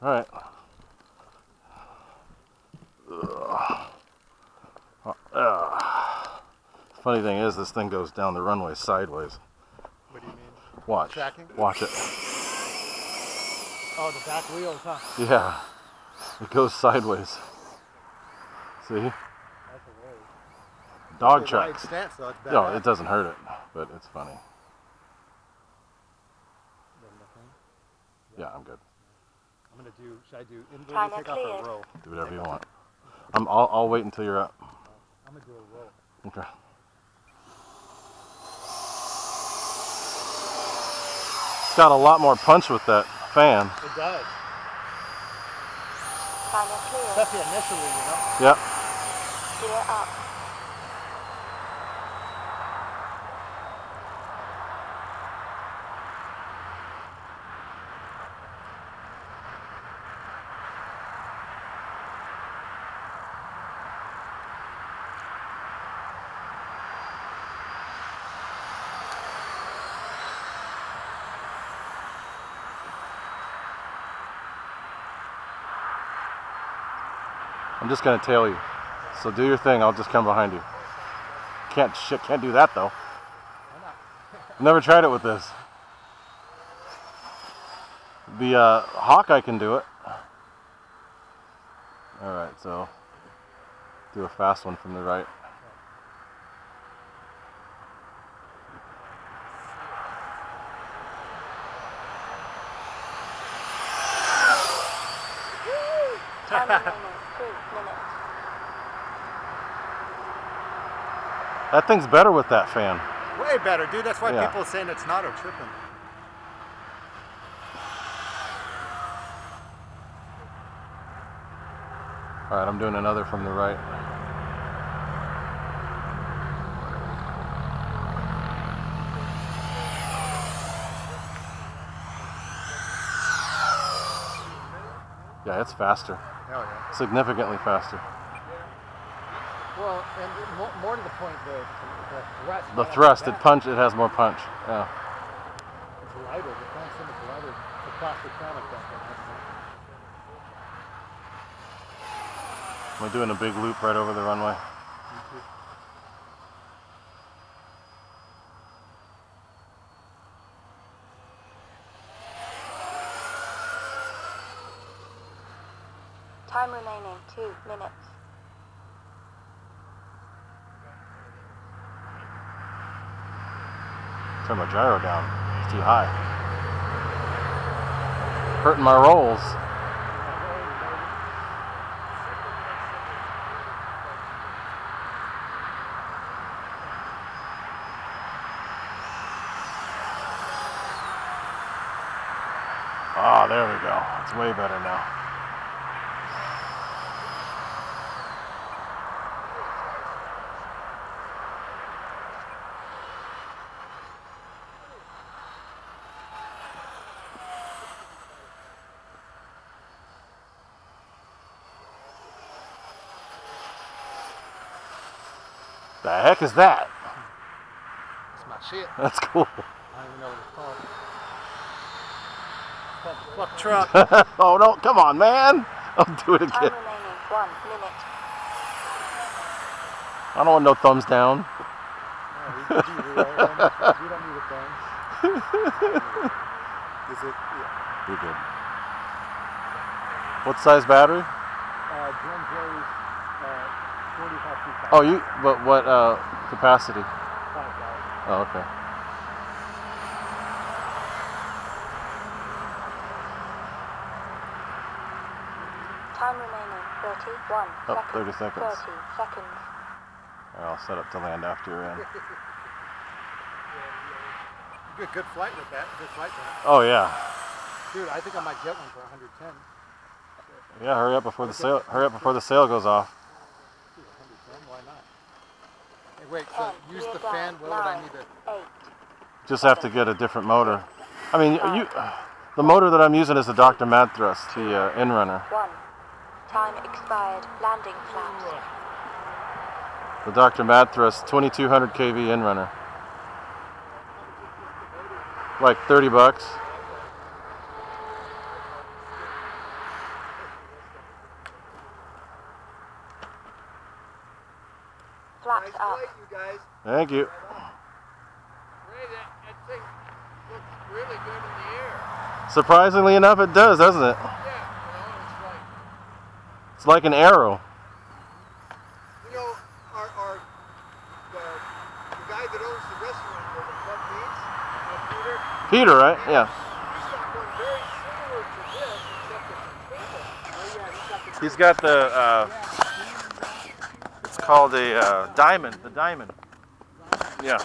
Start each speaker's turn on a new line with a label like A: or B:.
A: Alright. Funny thing is, this thing goes down the runway sideways.
B: What do you mean?
A: Watch.
B: Tracking?
A: Watch it.
B: Oh, the back wheels, huh?
A: Yeah. It goes sideways. See?
B: That's
A: Dog
B: a
A: tracks.
B: stance, though. It's
A: No, it doesn't hurt it, but it's funny. Yeah, I'm good.
B: I'm gonna do. Should I do inverted takeoff or roll?
A: Do whatever you want. I'll wait until you're up.
B: I'm gonna do a roll.
A: Okay. It's got a lot more punch with that fan.
B: It does. Especially initially, you know.
A: Yep.
C: Gear up.
A: I'm just gonna tail you. So do your thing, I'll just come behind you. Can't do that though.
B: Why not?
A: I've never tried it with this. The Hawkeye can do it. Alright, so do a fast one from the right.
C: Time remaining 3 minutes.
A: That thing's better with that fan.
B: Way better, dude. That's why
A: Yeah.
B: people are saying it's not or tripping.
A: Alright, I'm doing another from the right. Yeah, it's faster.
B: Hell yeah.
A: Significantly faster.
B: Well, and more to the point, the thrust.
A: The thrust, it has more punch. Yeah.
B: It's lighter. The fan's so much lighter. It's a plastic fan like that.
A: We're doing a big loop right over the runway.
C: Time remaining 2 minutes.
A: Turn my gyro down. It's too high. Hurting my rolls. Ah, there we go. It's way better now. The heck is that?
B: It's my shit.
A: That's cool.
B: I don't even know what it's called. It's called the fuck truck.
A: Oh no, come on, man. I'll do it again.
C: Time remaining 1 minute.
A: I don't want no thumbs down.
B: No, we don't need a thing. Is it? Yeah.
A: You're good. What size battery?
B: Jim plays 45
A: Oh, but what capacity?
B: 5,000.
A: Oh, okay.
C: Time remaining 31
A: Oh,
C: seconds.
A: 30 seconds.
C: 30 seconds.
A: All right, I'll set up to land after you're in.
B: Good flight with that. Good flight path.
A: Oh yeah.
B: Dude, I think I might get one for 110.
A: Yeah, hurry up before the sail. Hurry up before the sail goes off.
B: Dude, 110, why not? Hey, wait. So use the fan. What would I need to?
C: 8.
A: Just have to get a different motor. I mean, the motor that I'm using is the Dr. Mad Thrust, the Inrunner.
C: 1. Time expired. Landing flaps.
A: The Dr. Mad Thrust 2200 kV Inrunner. Like $30.
C: Flaps up.
B: you guys.
A: Thank you.
B: Ray, that thing looks really good in the air.
A: Surprisingly enough, it does, doesn't it?
B: Yeah, it's like...
A: It's like an arrow.
B: You know, the guy that owns the restaurant where the club meets, Peter?
A: Peter, right? Yeah.
B: He's got one very similar to this, except it's a table.
A: He's got the, it's called a diamond. The diamond. Yeah.